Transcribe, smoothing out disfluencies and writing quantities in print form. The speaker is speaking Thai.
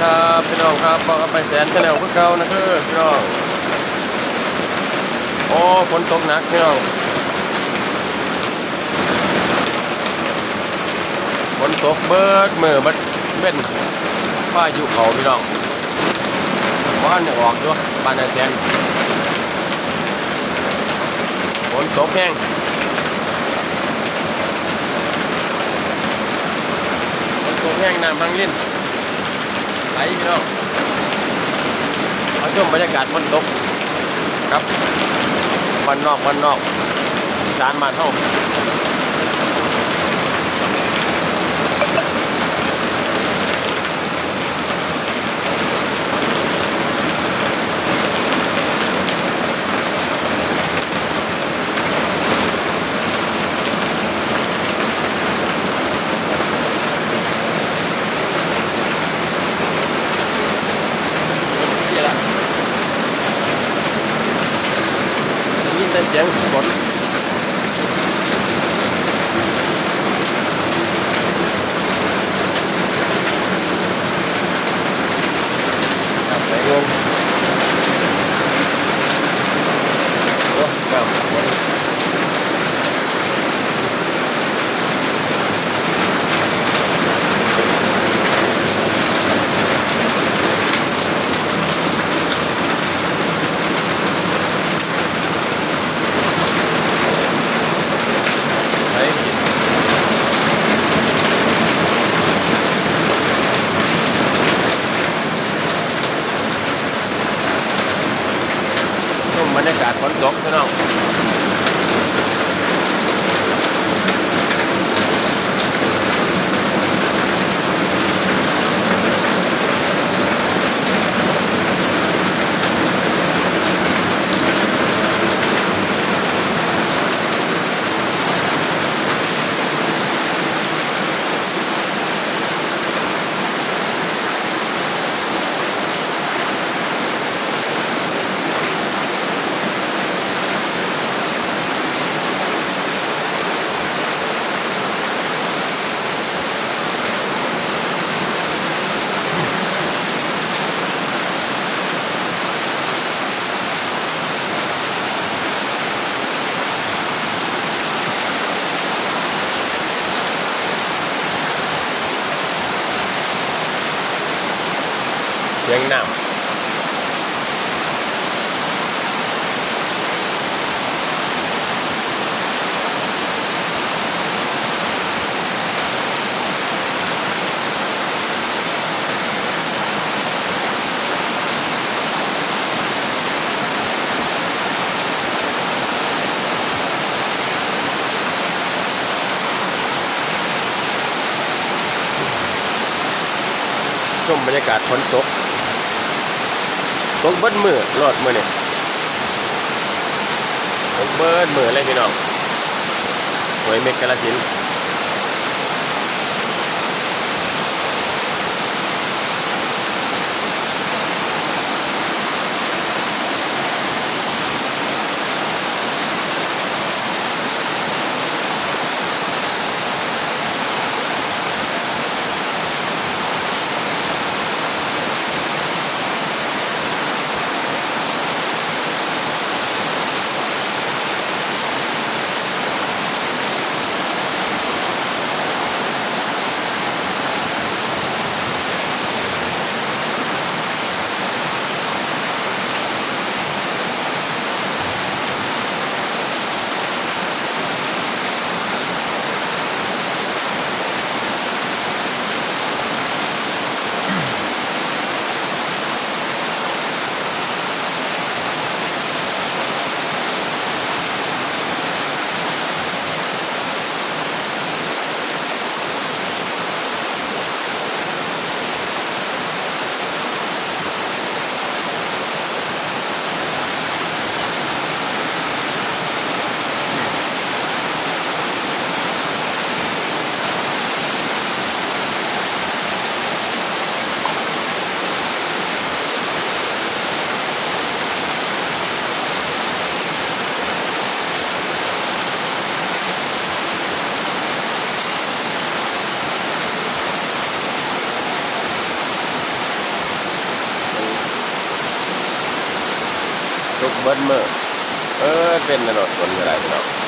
ครับพี่น้องครับบอกกันไปแสนจะแล้วคือเก่านะคือพี่น้องโอ้ฝนตกหนักพี่น้องฝนตกเบิดมือบัดเป็นพายุเขาพี่น้องบ้านเนี่ยออกด้วยบ้านนายแสนฝนตกแห้งฝนตกแห้งน้ำพังลิ้นไหลพี่น้องเอาชมบรรยากาศฝนตกครับบ้านนอกอีสานบ้านเฮายินแต่เสียงฝนครับไหลลงโอ้ครับฝนไหลชมบรรยากาศฝนตกพี่น้องเสียงน้ำชมบรรยากาศฝนตกเบิดมือรอดมือเนี่ยตกเบิดมือเลยพี่น้องหวยเมกกาฬสินธุ์ เบิ้ลเมื่อเป็นถนนคนอะไรพี่น้อง